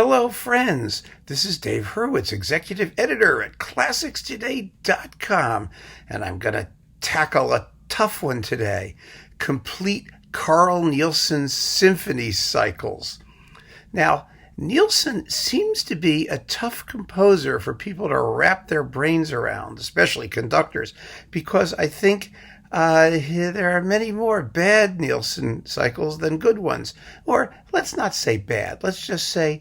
Hello, friends. This is Dave Hurwitz, executive editor at ClassicsToday.com, and I'm going to tackle a tough one today. Complete Carl Nielsen Symphony cycles. Now, Nielsen seems to be a tough composer for people to wrap their brains around, especially conductors, because I think there are many more bad Nielsen cycles than good ones. Or let's not say bad. Let's just say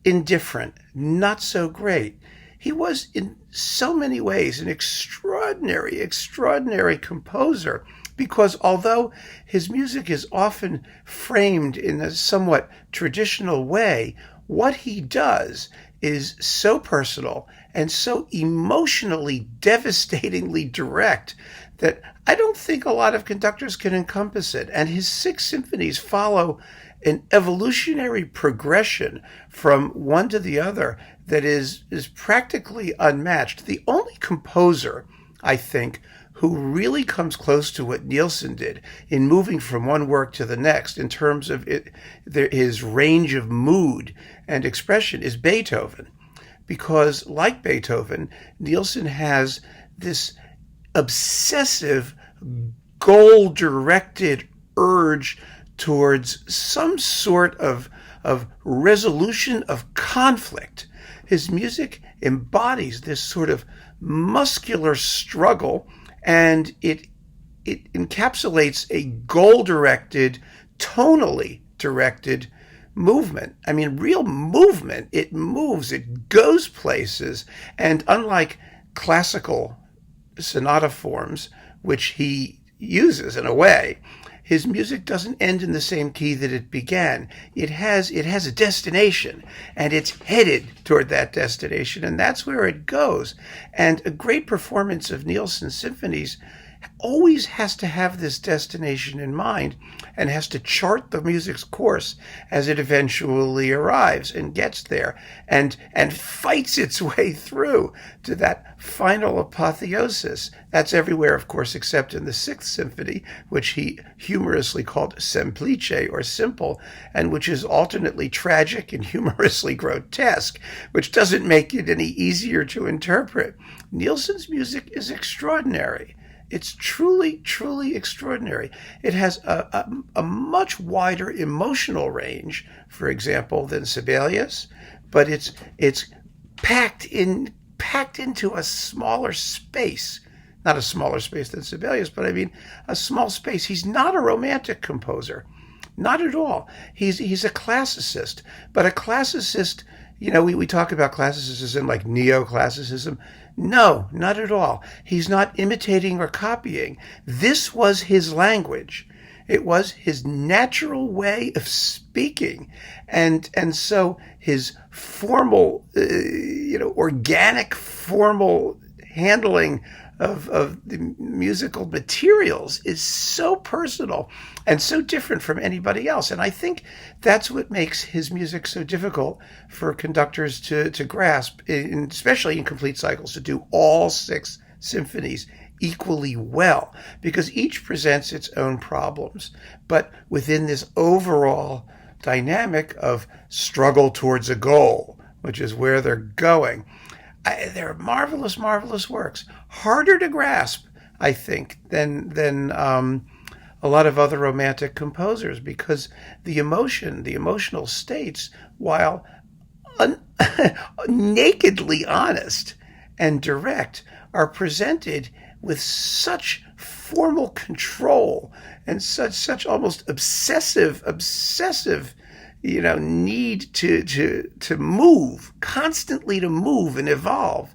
indifferent, not so great. He was in so many ways an extraordinary composer, because although his music is often framed in a somewhat traditional way, what he does is so personal and so emotionally devastatingly direct that I don't think a lot of conductors can encompass it. And his 6 symphonies follow an evolutionary progression from one to the other that is practically unmatched. The only composer, I think, who really comes close to what Nielsen did in moving from one work to the next in terms of his range of mood and expression is Beethoven. Because, like Beethoven, Nielsen has this obsessive, goal-directed urge towards some sort of resolution of conflict. His music embodies this sort of muscular struggle, and it encapsulates a goal-directed, tonally directed movement. I mean, real movement. It moves, it goes places, and unlike classical sonata forms, which he uses in a way, his music doesn't end in the same key that it began. It has a destination, and it's headed toward that destination, and that's where it goes. And a great performance of Nielsen symphonies always has to have this destination in mind and has to chart the music's course as it eventually arrives and gets there and fights its way through to that final apotheosis. That's everywhere, of course, except in the 6th symphony, which he humorously called semplice, or simple, and which is alternately tragic and humorously grotesque, which doesn't make it any easier to interpret. Nielsen's music is extraordinary. It's truly, truly extraordinary. It has a much wider emotional range, for example, than Sibelius, but it's packed into a smaller space. Not a smaller space than Sibelius, but I mean a small space. He's not a romantic composer. Not at all. He's a classicist, but a classicist, we talk about classicism like neoclassicism. No, not at all. He's not imitating or copying. This was his language. It was his natural way of speaking. And so his formal, organic formal handling of the musical materials is so personal and so different from anybody else. And I think that's what makes his music so difficult for conductors to grasp, especially in complete cycles, to do all 6 symphonies equally well, because each presents its own problems. But within this overall dynamic of struggle towards a goal, which is where they're going, they're marvelous, marvelous works. Harder to grasp, I think, than a lot of other romantic composers, because the emotional states, while nakedly honest and direct, are presented with such formal control and such almost obsessive need to move, constantly to move and evolve,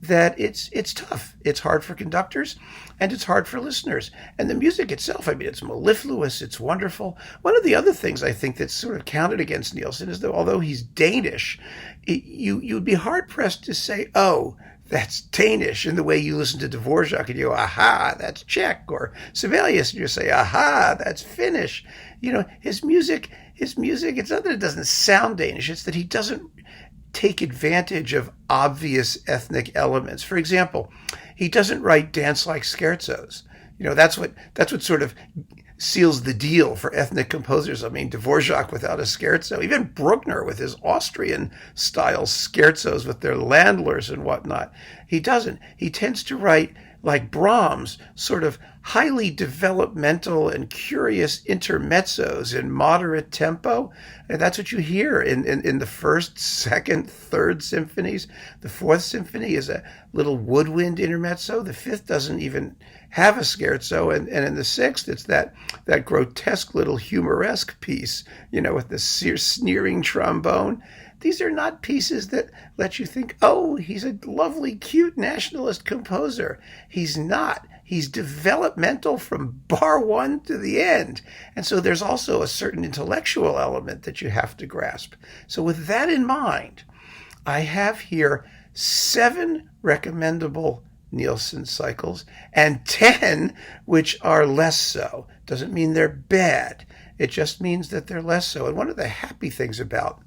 that it's tough. It's hard for conductors, and it's hard for listeners. And the music itself, I mean, it's mellifluous, it's wonderful. One of the other things I think that's sort of counted against Nielsen is that although he's Danish, you'd be hard-pressed to say, oh, that's Danish, in the way you listen to Dvorak and you go, aha, that's Czech, or Sibelius, and you say, aha, that's Finnish. His music, it's not that it doesn't sound Danish, it's that he doesn't take advantage of obvious ethnic elements. For example, he doesn't write dance-like scherzos. That's what sort of seals the deal for ethnic composers. I mean, Dvorak without a scherzo, even Bruckner with his Austrian-style scherzos with their landlers and whatnot. He doesn't. He tends to write, like Brahms, sort of highly developmental and curious intermezzos in moderate tempo. And that's what you hear in the first, second, third symphonies. The fourth symphony is a little woodwind intermezzo. The fifth doesn't even have a scherzo. And in the sixth, it's that grotesque little humoresque piece, with the sneering trombone. These are not pieces that let you think, oh, he's a lovely, cute nationalist composer. He's not. He's developmental from bar one to the end. And so there's also a certain intellectual element that you have to grasp. So with that in mind, I have here 7 recommendable Nielsen cycles and 10 which are less so. Doesn't mean they're bad. It just means that they're less so. And one of the happy things about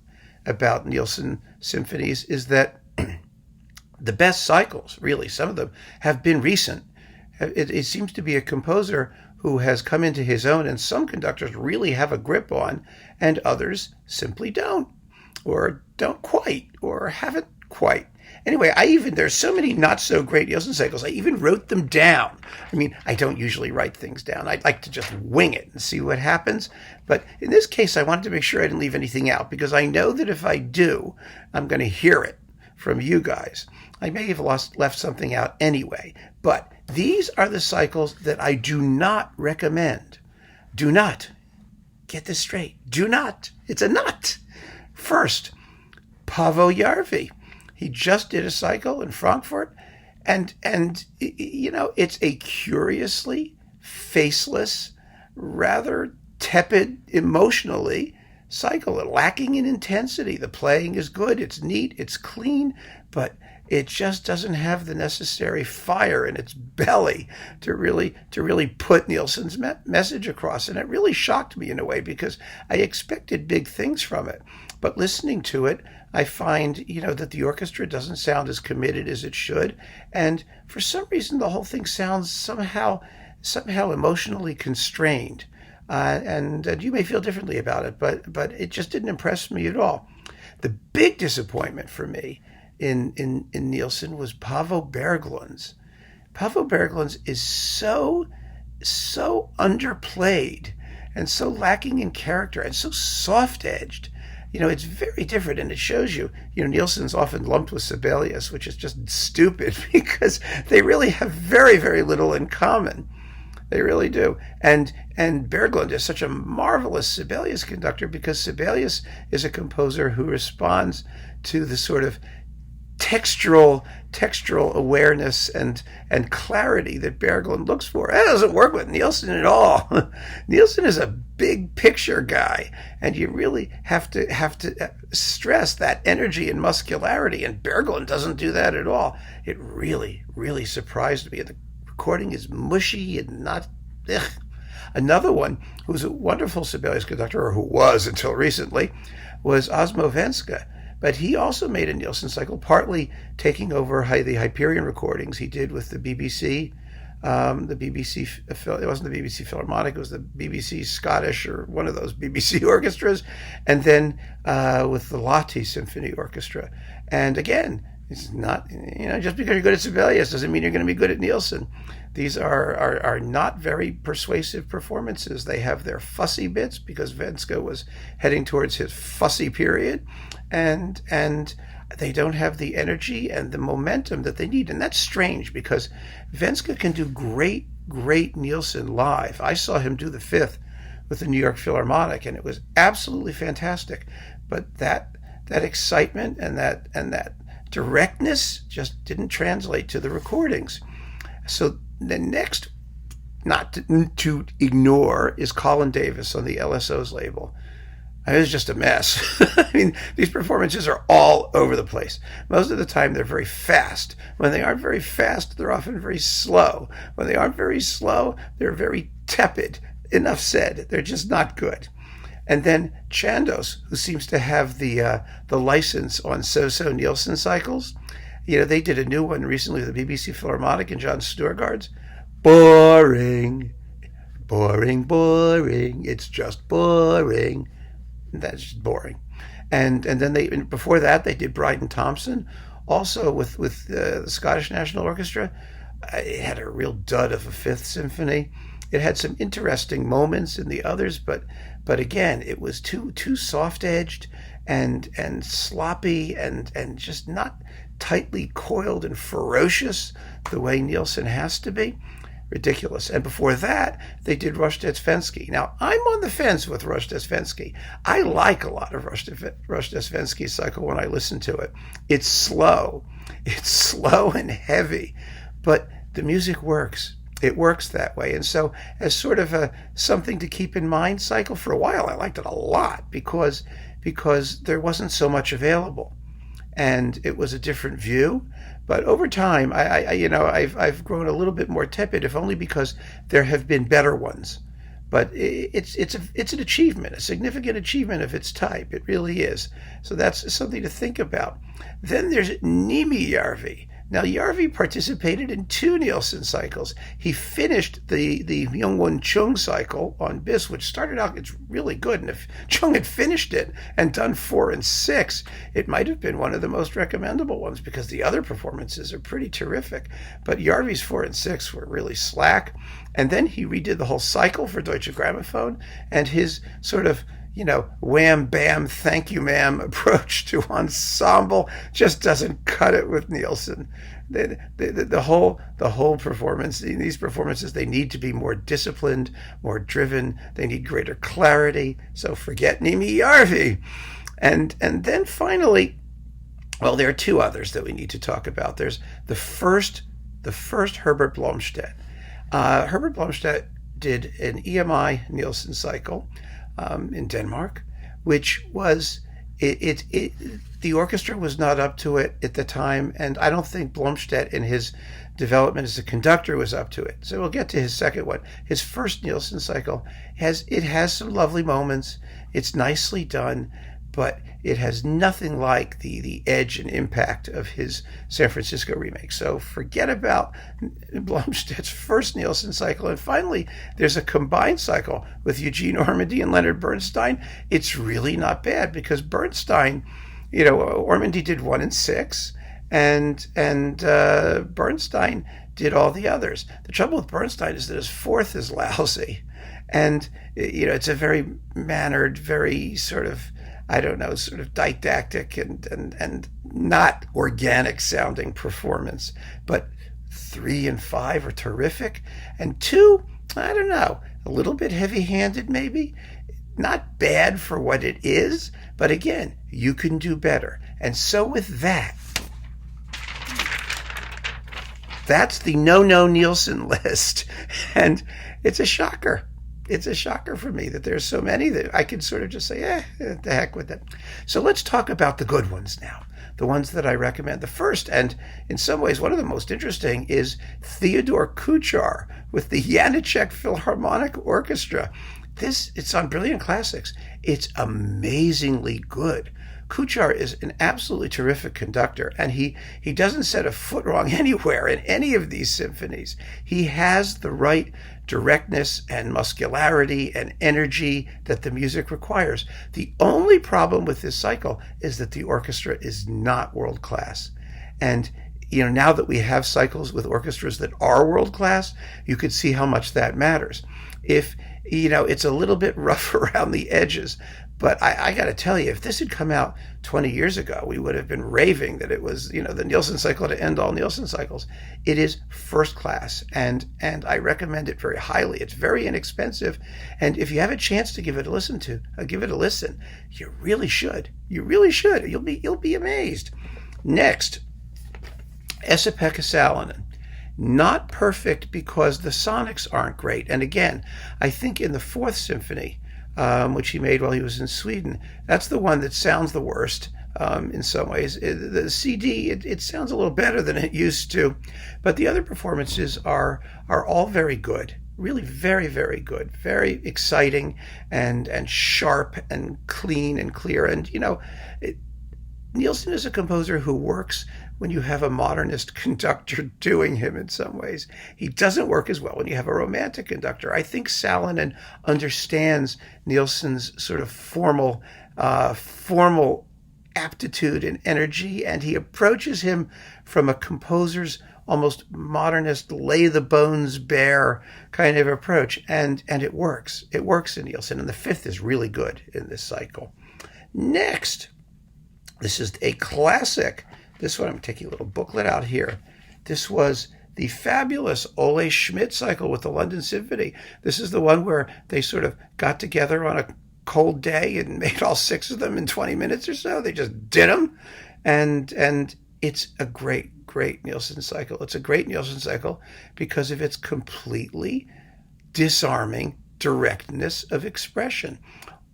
Nielsen symphonies is that the best cycles, really, some of them have been recent. It seems to be a composer who has come into his own, and some conductors really have a grip on, and others simply don't, or don't quite, or haven't quite. Anyway, there's so many not so great Nielsen cycles, I even wrote them down. I mean, I don't usually write things down. I'd like to just wing it and see what happens. But in this case, I wanted to make sure I didn't leave anything out, because I know that if I do, I'm going to hear it from you guys. I may have left something out anyway. But these are the cycles that I do not recommend. Do not. Get this straight. Do not. It's a not. First, Paavo Järvi. He just did a cycle in Frankfurt, and it's a curiously faceless, rather tepid emotionally cycle, lacking in intensity. The playing is good, it's neat, it's clean, but it just doesn't have the necessary fire in its belly to really put Nielsen's message across. And it really shocked me in a way, because I expected big things from it. But listening to it, I find, that the orchestra doesn't sound as committed as it should. And for some reason, the whole thing sounds somehow emotionally constrained. And you may feel differently about it, but it just didn't impress me at all. The big disappointment for me in Nielsen was Paavo Berglund's. Paavo Berglund's is so underplayed and so lacking in character and so soft-edged. It's very different, and it shows you, Nielsen's often lumped with Sibelius, which is just stupid, because they really have very, very little in common. They really do. And Berglund is such a marvelous Sibelius conductor, because Sibelius is a composer who responds to the sort of textural awareness and clarity that Berglund looks for. That doesn't work with Nielsen at all. Nielsen is a big picture guy, and you really have to stress that energy and muscularity, and Berglund doesn't do that at all. It really, really surprised me. The recording is mushy and not... Ugh. Another one who's a wonderful Sibelius conductor, or who was until recently, was Osmo Venska. But he also made a Nielsen cycle, partly taking over the Hyperion recordings he did with the BBC. It wasn't the BBC Philharmonic, it was the BBC Scottish, or one of those BBC orchestras, and then with the Lahti Symphony Orchestra. And again, it's not, just because you're good at Sibelius doesn't mean you're going to be good at Nielsen. These are not very persuasive performances. They have their fussy bits, because Venska was heading towards his fussy period, and they don't have the energy and the momentum that they need. And that's strange, because Venska can do great Nielsen live. I saw him do the Fifth with the New York Philharmonic, and it was absolutely fantastic. But that excitement and that directness just didn't translate to the recordings. So the next, not to ignore, is Colin Davis on the LSO's label. It was just a mess. I mean, these performances are all over the place. Most of the time, they're very fast. When they aren't very fast, they're often very slow. When they aren't very slow, they're very tepid. Enough said. They're just not good. And then Chandos, who seems to have the license on so-so Nielsen cycles. They did a new one recently with the BBC Philharmonic and John Sturgard's. Boring. boring, boring. It's just boring. That's just boring. And then before that they did Bryden Thompson, also with the Scottish National Orchestra. It had a real dud of a Fifth Symphony. It had some interesting moments in the others, but again, it was too soft-edged and sloppy and just not tightly coiled and ferocious the way Nielsen has to be. Ridiculous. And before that, they did Rush-Desvensky. Now, I'm on the fence with Rush-Desvensky. I like a lot of Rush-Desvensky's cycle when I listen to it. It's slow. It's slow and heavy, but the music works. It works that way. And so as sort of a something to keep in mind cycle, for a while I liked it a lot because there wasn't so much available. And it was a different view. But over time, I've grown a little bit more tepid, if only because there have been better ones. But it's an achievement, a significant achievement of its type. It really is. So that's something to think about. Then there's Niemi Järvi. Now, Järvi participated in 2 Nielsen cycles. He finished the Myungwon Chung cycle on Bis, which started out, it's really good. And if Chung had finished it and done 4 and 6, it might have been one of the most recommendable ones because the other performances are pretty terrific. But Järvi's 4 and 6 were really slack. And then he redid the whole cycle for Deutsche Grammophon, and his sort of wham, bam, thank you, ma'am approach to ensemble just doesn't cut it with Nielsen. The whole performance, these performances, they need to be more disciplined, more driven. They need greater clarity. So forget Niemi Järvi. And then finally, well, there are 2 others that we need to talk about. There's the first Herbert Blomstedt. Herbert Blomstedt did an EMI Nielsen cycle in Denmark, which was the orchestra was not up to it at the time, and I don't think Blomstedt in his development as a conductor was up to it. So we'll get to his second one. His first Nielsen cycle has some lovely moments. It's nicely done, but it has nothing like the edge and impact of his San Francisco remake. So forget about Blomstedt's first Nielsen cycle. And finally, there's a combined cycle with Eugene Ormandy and Leonard Bernstein. It's really not bad because Bernstein, Ormandy did 1 and 6, and Bernstein did all the others. The trouble with Bernstein is that his 4th is lousy. And, it's a very mannered, very sort of didactic and not organic sounding performance. But 3 and 5 are terrific. And 2, a little bit heavy-handed maybe. Not bad for what it is, but again, you can do better. And so with that, that's the no Nielsen list. And it's a shocker. It's a shocker for me that there's so many that I can sort of just say, the heck with it. So let's talk about the good ones now, the ones that I recommend. The first, and in some ways one of the most interesting, is Theodore Kuchar with the Janáček Philharmonic Orchestra. It's on Brilliant Classics. It's amazingly good. Kuchar is an absolutely terrific conductor, and he doesn't set a foot wrong anywhere in any of these symphonies. He has the right directness and muscularity and energy that the music requires. The only problem with this cycle is that the orchestra is not world class. And now that we have cycles with orchestras that are world class, you could see how much that matters. If it's a little bit rough around the edges, but I got to tell you, if this had come out 20 years ago, we would have been raving that it was, the Nielsen cycle to end all Nielsen cycles. It is first class, and I recommend it very highly. It's very inexpensive, and if you have a chance to give it a listen. You really should. You really should. You'll be amazed. Next, Esa-Pekka Salonen. Not perfect because the sonics aren't great. And again, I think in the 4th Symphony, which he made while he was in Sweden, that's the one that sounds the worst in some ways. The CD, it sounds a little better than it used to, but the other performances are all very good. Really very, very good. Very exciting and sharp and clean and clear. And, Nielsen is a composer who works when you have a modernist conductor doing him in some ways. He doesn't work as well when you have a romantic conductor. I think Salonen understands Nielsen's sort of formal aptitude and energy, and he approaches him from a composer's almost modernist, lay the bones bare kind of approach, and it works. It works in Nielsen, and the fifth is really good in this cycle. Next, this is a classic. This one, I'm taking a little booklet out here. This was the fabulous Ole Schmidt cycle with the London Symphony. This is the one where they sort of got together on a cold day and made all six of them in 20 minutes or so. They just did them. And it's a great Nielsen cycle. It's a great Nielsen cycle because of its completely disarming directness of expression.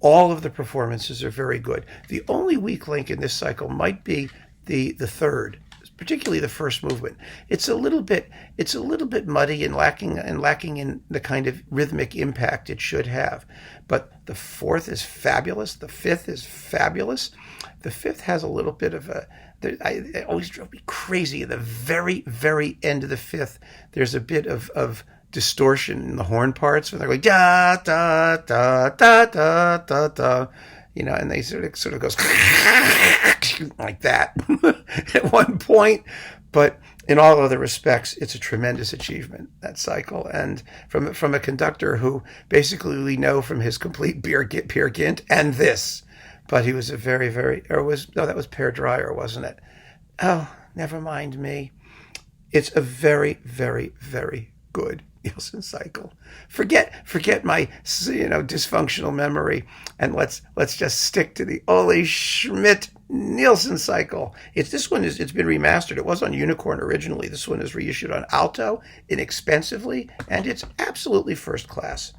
All of the performances are very good. The only weak link in this cycle might be the third, particularly the first movement. It's a little bit muddy and lacking in the kind of rhythmic impact it should have. But the fourth is fabulous. The fifth is fabulous. The fifth has a little bit of it always drove me crazy. At the very, very end of the fifth, there's a bit of distortion in the horn parts when they're going da da da da da da da, and they sort of goes like that at one point. But in all other respects, it's a tremendous achievement, that cycle, and from a conductor who basically we know from his complete Peer Gynt and this. But he was a very, very, that was Per Dreyer, wasn't it? Oh, never mind me. It's a very, very, very good Nielsen cycle. Forget my, dysfunctional memory, and let's just stick to the Ole Schmidt Nielsen cycle. It's been remastered. It was on Unicorn originally. This one is reissued on Alto inexpensively, and it's absolutely first class.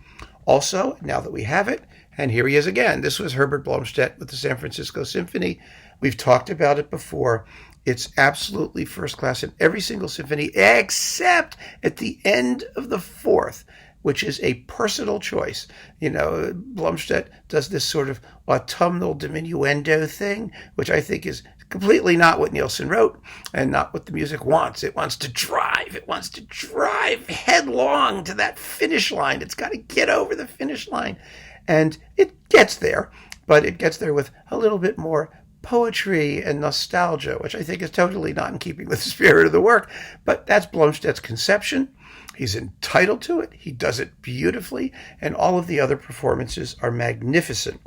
Also, now that we have it, and here he is again. This was Herbert Blomstedt with the San Francisco Symphony. We've talked about it before. It's absolutely first class in every single symphony, except at the end of the fourth, which is a personal choice. Blomstedt does this sort of autumnal diminuendo thing, which I think is completely not what Nielsen wrote and not what the music wants. It wants to drive. It wants to drive headlong to that finish line. It's got to get over the finish line. And it gets there, but it gets there with a little bit more poetry and nostalgia, which I think is totally not in keeping with the spirit of the work. But that's Blomstedt's conception. He's entitled to it. He does it beautifully. And all of the other performances are magnificent.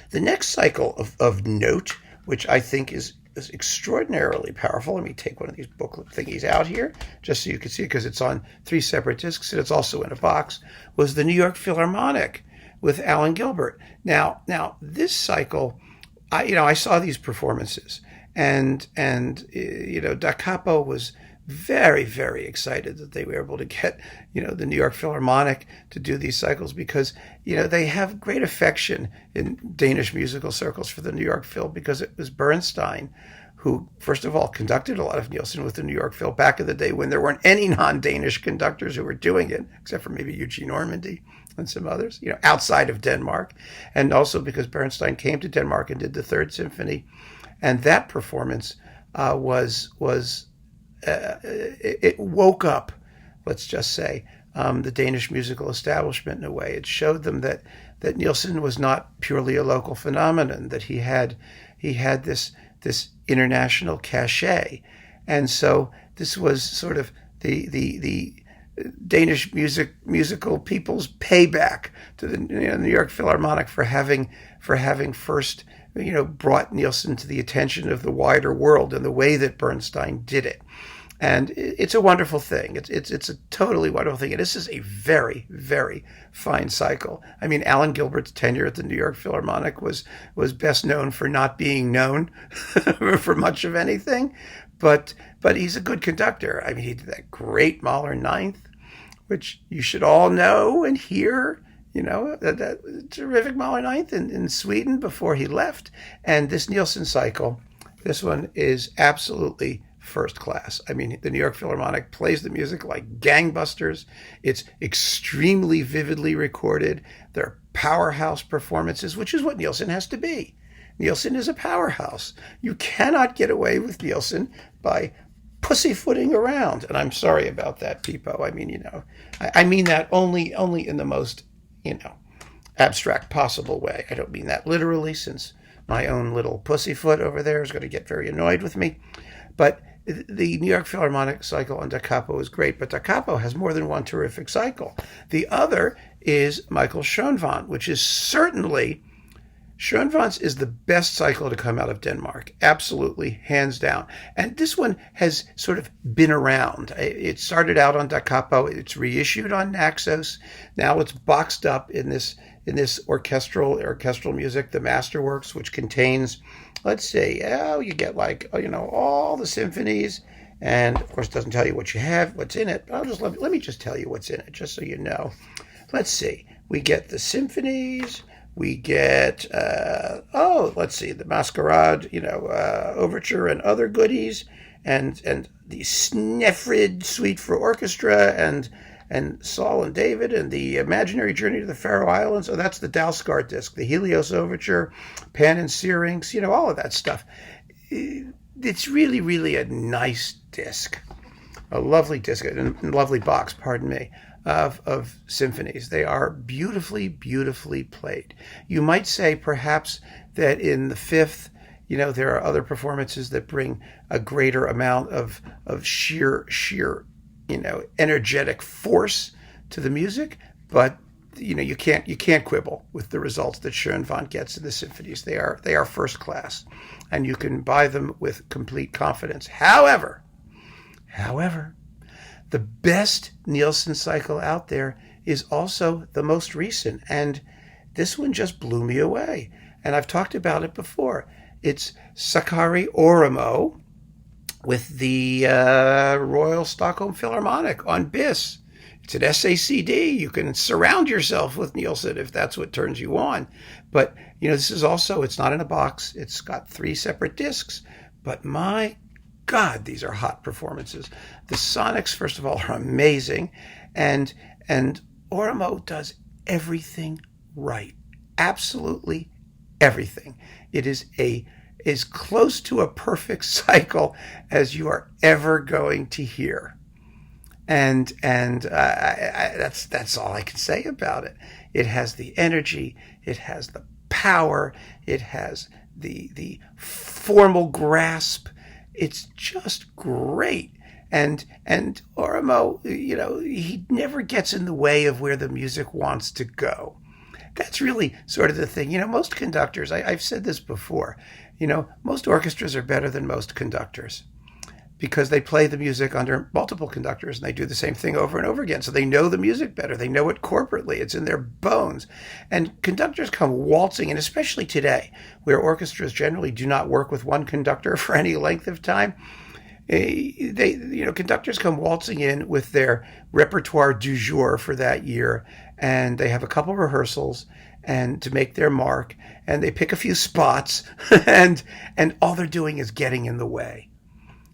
The next cycle of note, which I think is extraordinarily powerful. Let me take one of these booklet thingies out here, just so you can see, because it's on 3 separate discs and it's also in a box, was the New York Philharmonic with Alan Gilbert. Now this cycle, I saw these performances, and dacapo was very, very excited that they were able to get, the New York Philharmonic to do these cycles because, they have great affection in Danish musical circles for the New York Phil because it was Bernstein who, first of all, conducted a lot of Nielsen with the New York Phil back in the day when there weren't any non-Danish conductors who were doing it, except for maybe Eugene Normandy and some others, outside of Denmark. And also because Bernstein came to Denmark and did the Third Symphony. And that performance it woke up, let's just say, the Danish musical establishment in a way. It showed them that Nielsen was not purely a local phenomenon, that he had this international cachet. And so this was sort of the Danish musical people's payback to the New York Philharmonic for having first brought Nielsen to the attention of the wider world in the way that Bernstein did it. And it's a wonderful thing. It's a totally wonderful thing. And this is a very, very fine cycle. I mean, Alan Gilbert's tenure at the New York Philharmonic was best known for not being known for much of anything. But he's a good conductor. I mean, he did that great Mahler Ninth, which you should all know and hear. That terrific Mahler Ninth in Sweden before he left. And this Nielsen cycle, this one is absolutely first class. I mean, the New York Philharmonic plays the music like gangbusters. It's extremely vividly recorded. They're powerhouse performances, which is what Nielsen has to be. Nielsen is a powerhouse. You cannot get away with Nielsen by pussyfooting around. And I'm sorry about that, Pipo. I mean, I mean that only in the most, abstract possible way. I don't mean that literally, since my own little pussyfoot over there is going to get very annoyed with me. But the New York Philharmonic cycle on dacapo is great, but dacapo has more than one terrific cycle. The other is Michael Schonwandt, which is certainly, Schonwandt's is the best cycle to come out of Denmark. Absolutely, hands down. And this one has sort of been around. It started out on dacapo. It's reissued on Naxos. Now it's boxed up in this orchestral music, the Masterworks, which contains, let's see, you get all the symphonies, and of course it doesn't tell you what you have, what's in it. But let me just tell you what's in it, just so you know. Let's see. We get the symphonies. We get, let's see, the Masquerade, overture and other goodies, and the Snefrid Suite for Orchestra, and Saul and David, and the Imaginary Journey to the Faroe Islands. Oh, that's the Dalsgaard disc, the Helios Overture, Pan and Syrinx, all of that stuff. It's really, really a nice disc, a lovely disc, a lovely box, pardon me, of symphonies. They are beautifully, beautifully played. You might say perhaps that in the fifth, there are other performances that bring a greater amount of sheer energetic force to the music, but you can't quibble with the results that Schonwandt gets in the symphonies. They are first class, and you can buy them with complete confidence. However, the best Nielsen cycle out there is also the most recent, and this one just blew me away. And I've talked about it before. It's Sakari Oramo with the Royal Stockholm Philharmonic on BIS. It's an SACD. You can surround yourself with Nielsen if that's what turns you on. But, this is also, it's not in a box. It's got 3 separate discs. But my God, these are hot performances. The sonics, first of all, are amazing. And Oramo does everything right. Absolutely everything. It is as close to a perfect cycle as you are ever going to hear. And that's all I can say about it. It has the energy, it has the power, it has the formal grasp. It's just great. And Oramo, he never gets in the way of where the music wants to go. That's really sort of the thing. Most conductors, I've said this before, most orchestras are better than most conductors because they play the music under multiple conductors and they do the same thing over and over again. So they know the music better. They know it corporately. It's in their bones. And conductors come waltzing, and especially today, where orchestras generally do not work with one conductor for any length of time, conductors come waltzing in with their repertoire du jour for that year, and they have a couple rehearsals and to make their mark, and they pick a few spots, and all they're doing is getting in the way.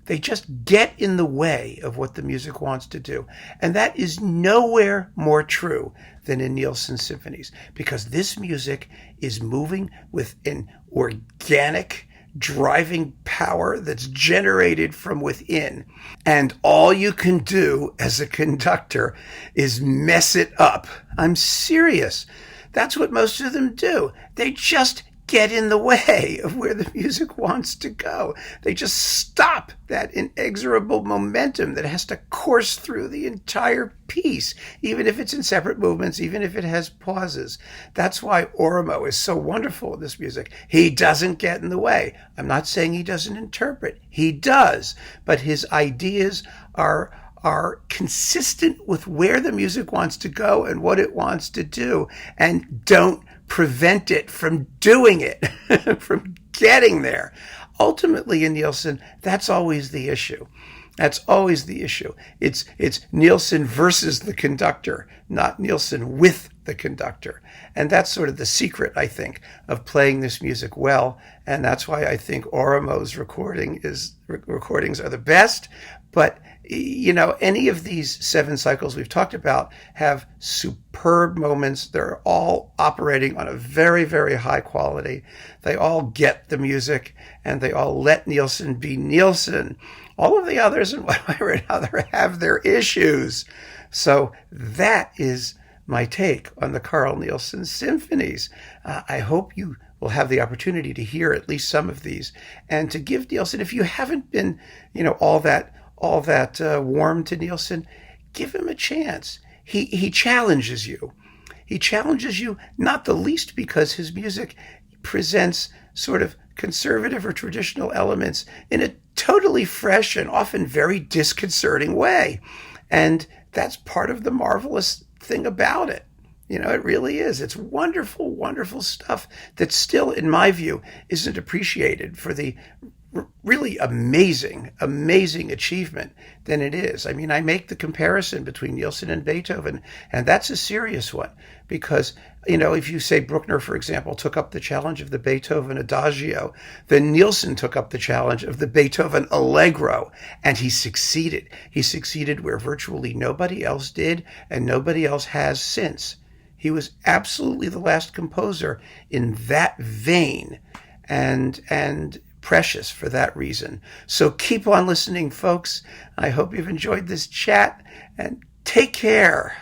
They just get in the way of what the music wants to do. And that is nowhere more true than in Nielsen symphonies, because this music is moving with an organic, driving power that's generated from within. And all you can do as a conductor is mess it up. I'm serious. That's what most of them do. They just get in the way of where the music wants to go. They just stop that inexorable momentum that has to course through the entire piece, even if it's in separate movements, even if it has pauses. That's why Oramo is so wonderful in this music. He doesn't get in the way. I'm not saying he doesn't interpret. He does, but his ideas are consistent with where the music wants to go and what it wants to do, and don't prevent it from doing it, from getting there. Ultimately, in Nielsen, that's always the issue. That's always the issue. It's Nielsen versus the conductor, not Nielsen with the conductor. And that's sort of the secret, I think, of playing this music well. And that's why I think Oramo's recordings are the best. But any of these 7 cycles we've talked about have superb moments. They're all operating on a very, very high quality. They all get the music, and they all let Nielsen be Nielsen. All of the others in one way or another have their issues. So that is my take on the Carl Nielsen symphonies. I hope you will have the opportunity to hear at least some of these, and to give Nielsen, if you haven't been, all that warm to Nielsen, give him a chance. He challenges you. He challenges you, not the least because his music presents sort of conservative or traditional elements in a totally fresh and often very disconcerting way. And that's part of the marvelous thing about it. It really is. It's wonderful, wonderful stuff that still, in my view, isn't appreciated for the really amazing, amazing achievement than it is. I mean, I make the comparison between Nielsen and Beethoven, and that's a serious one because, if you say Bruckner, for example, took up the challenge of the Beethoven Adagio, then Nielsen took up the challenge of the Beethoven Allegro, and he succeeded. He succeeded where virtually nobody else did, and nobody else has since. He was absolutely the last composer in that vein, and precious for that reason. So keep on listening, folks. I hope you've enjoyed this chat, and take care.